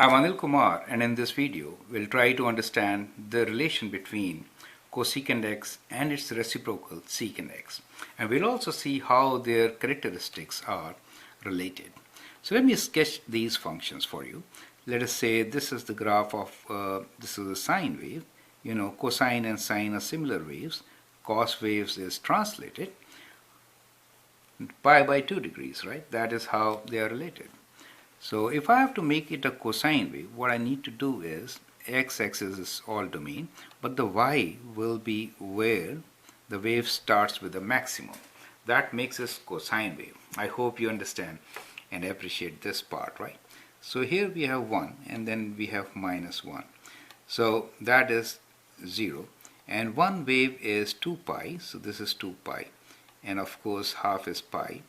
I'm Anil Kumar, and in this video we'll try to understand the relation between cosecant x and its reciprocal secant x, and we'll also see how their characteristics are related. So let me sketch these functions for you. Let us say this is the graph of this is a sine wave. You know, cosine and sine are similar waves. Cos waves is translated pi by 2 degrees, right? That is how they are related. So if I have to make it a cosine wave, what I need to do is x-axis is all domain, but the y will be where the wave starts with a maximum. That makes it cosine wave. I hope you understand and appreciate this part, right? So here we have 1 and then we have minus 1. So that is 0, and one wave is 2 pi, so this is 2 pi, and of course half is pi.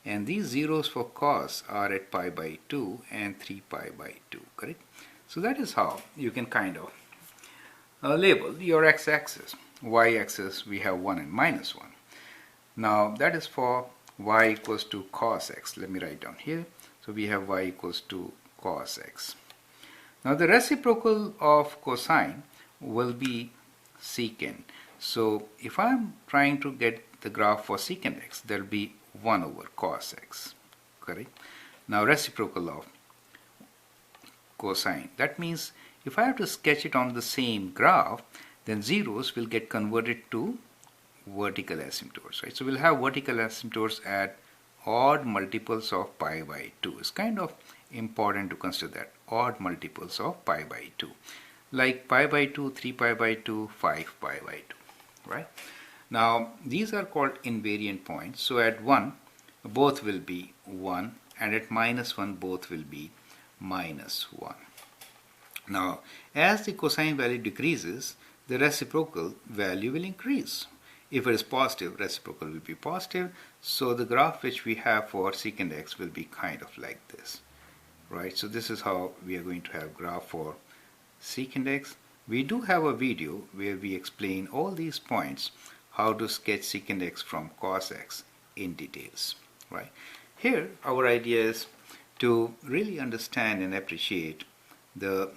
And these zeros for cos are at pi by 2 and 3 pi by 2, correct? So that is how you can kind of label your x-axis. Y-axis we have 1 and minus 1. Now that is for y equals to cos x. Let me write down here. So we have y equals to cos x. Now the reciprocal of cosine will be secant. So if I'm trying to get the graph for secant x, there will be 1 over cos x, correct? Now reciprocal of cosine, that means if I have to sketch it on the same graph, then zeros will get converted to vertical asymptotes, right? So we'll have vertical asymptotes at odd multiples of pi by 2. It's kind of important to consider that, odd multiples of pi by 2, like pi by 2, 3 pi by 2, 5 pi by 2, right? Now these are called invariant points. So at 1 both will be 1, and at minus 1 both will be minus 1. Now as the cosine value decreases, the reciprocal value will increase. If it is positive, reciprocal will be positive. So the graph which we have for secant x will be kind of like this, right? So this is how we are going to have graph for secant x. We do have a video where we explain all these points, how to sketch secant x from cos x in details, right? Here our idea is to really understand and appreciate the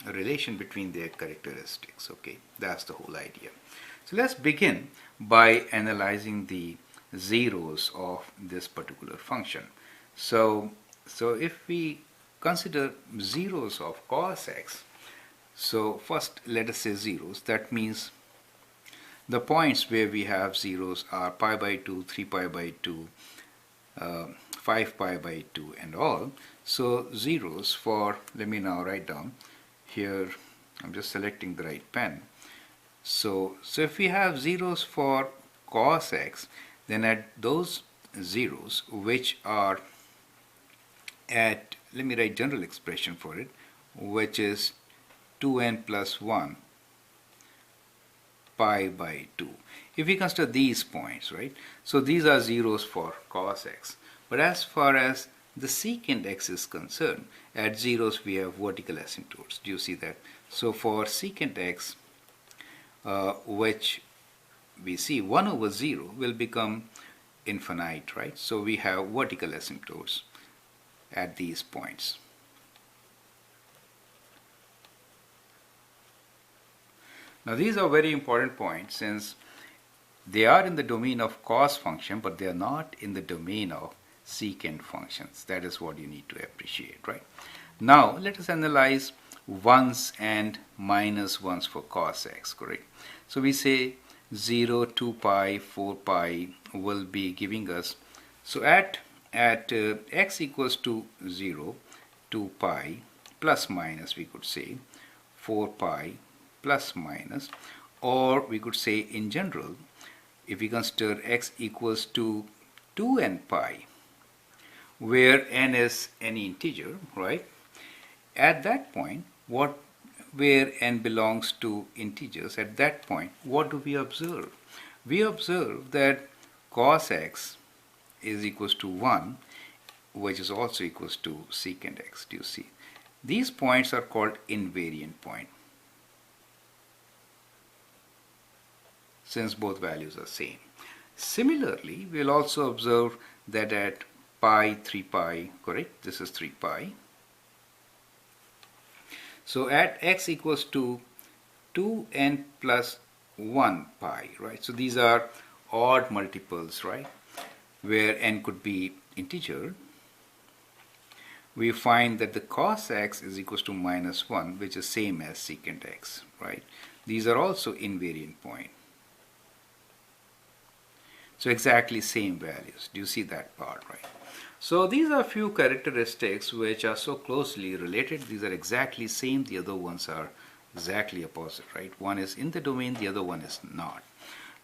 relation between their characteristics. Okay, that's the whole idea. So let's begin by analyzing the zeros of this particular function. So if we consider zeros of cos x, so first let us say zeros. That means the points where we have zeros are pi by 2, 3 pi by 2, 5 pi by 2 and all. So zeros for, let me now write down here, I'm just selecting the right pen. So if we have zeros for cos x, then at those zeros which are at, let me write general expression for it, which is 2n plus 1 pi by 2. If we consider these points, right, so these are zeros for cos x. But as far as the secant x is concerned, at zeros we have vertical asymptotes. Do you see that? So for secant x, which we see 1 over 0 will become infinite, right? So we have vertical asymptotes at these points. Now these are very important points since they are in the domain of cos function, but they are not in the domain of secant functions. That is what you need to appreciate, right? Now let us analyze ones and minus ones for cos x, correct? So we say 0, 2 pi, 4 pi will be giving us, so at x equals to 0, 2 pi plus minus, we could say 4 pi plus minus, or we could say in general, if we consider x equals to 2n pi, where n is any integer, right? At that point, where n belongs to integers, at that point, what do we observe? We observe that cos x is equals to 1, which is also equals to secant x. Do you see? These points are called invariant point, since both values are same. Similarly, we'll also observe that at pi, 3 pi, correct? This is 3 pi. So at x equals to 2n plus 1 pi, right? So these are odd multiples, right? Where n could be integer. We find that the cos x is equals to minus 1, which is same as secant x, right? These are also invariant point. So exactly same values. Do you see that part, right? So these are few characteristics which are so closely related. These are exactly same. The other ones are exactly opposite, right? One is in the domain, the other one is not.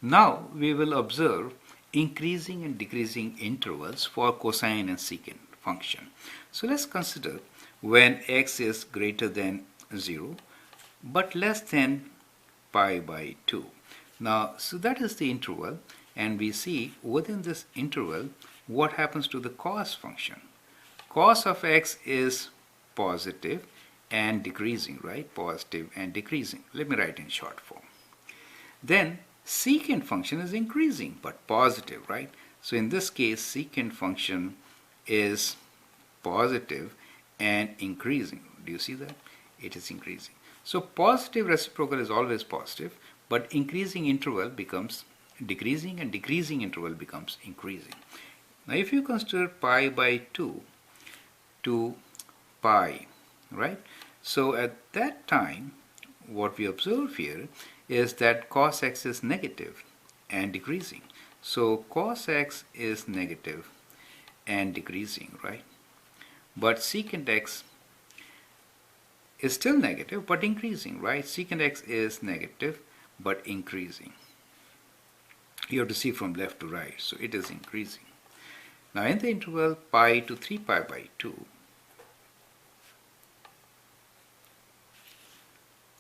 Now we will observe increasing and decreasing intervals for cosine and secant function. So let's consider when x is greater than 0 but less than pi by 2. Now, so that is the interval, and we see within this interval what happens to the cos function. Cos of x is positive and decreasing, right? Positive and decreasing. Let me write in short form. Then secant function is increasing but positive, right? So in this case, secant function is positive and increasing. Do you see that? It is increasing. So positive reciprocal is always positive, but increasing interval becomes decreasing and decreasing interval becomes increasing. Now if you consider pi by 2 to pi, right? So at that time, what we observe here is that cos x is negative and decreasing. So cos x is negative and decreasing, right? But secant x is still negative but increasing, right? Secant x is negative but increasing. You have to see from left to right, so it is increasing. Now in the interval pi to 3 pi by 2,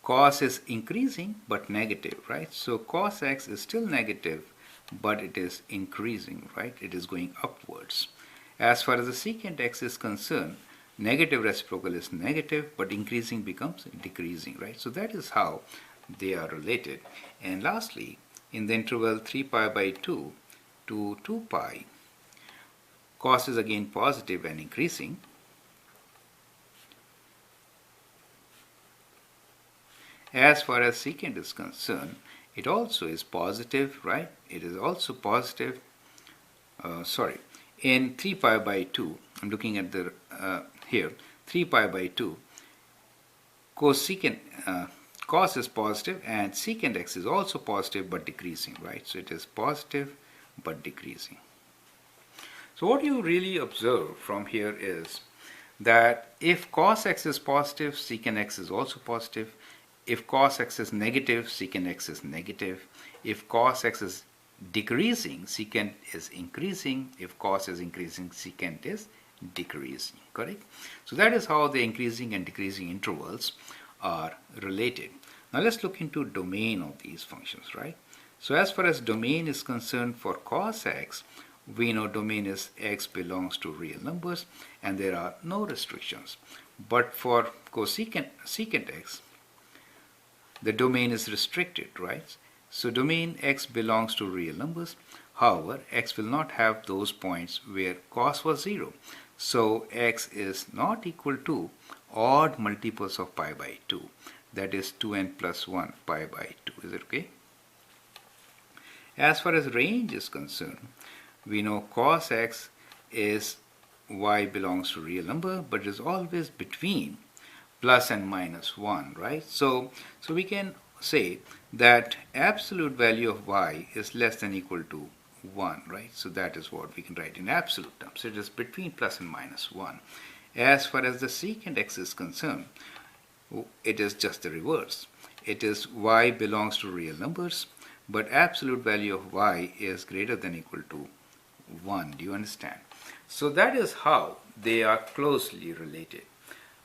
cos is increasing but negative, right? So cos x is still negative but it is increasing, right? It is going upwards. As far as the secant x is concerned, negative reciprocal is negative but increasing becomes decreasing, right? So that is how they are related. And lastly, in the interval 3 pi by 2 to 2 pi, cos is again positive and increasing. As far as secant is concerned, it also is positive, right? It is also positive. In 3 pi by 2, I'm looking at the here 3 pi by 2, cos is positive and secant x is also positive but decreasing, right? So it is positive but decreasing. So what you really observe from here is that if cos x is positive, secant x is also positive. If cos x is negative, secant x is negative. If cos x is decreasing, secant is increasing. If cos is increasing, secant is decreasing, correct? So that is how the increasing and decreasing intervals are related. Now let's look into domain of these functions, right? So as far as domain is concerned for cos x, we know domain is x belongs to real numbers and there are no restrictions. But for secant x, the domain is restricted, right? So domain x belongs to real numbers. However, x will not have those points where cos was 0. So x is not equal to odd multiples of pi by 2. That is 2n plus 1 pi by 2. Is it okay? As far as range is concerned, we know cos x is y belongs to real number, but it is always between plus and minus 1, right? So we can say that absolute value of y is less than equal to 1, right? So that is what we can write in absolute terms. It is between plus and minus 1. As far as the secant x is concerned, it is just the reverse. It is y belongs to real numbers, but absolute value of y is greater than equal to 1. Do you understand? So that is how they are closely related.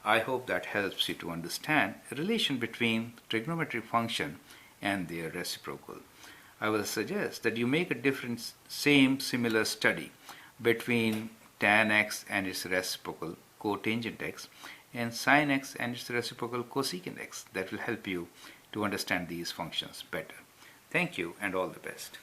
I hope that helps you to understand the relation between trigonometric function and their reciprocal. I will suggest that you make a different similar study between tan x and its reciprocal cotangent x and sin x and its reciprocal cosecant x. That will help you to understand these functions better. Thank you and all the best.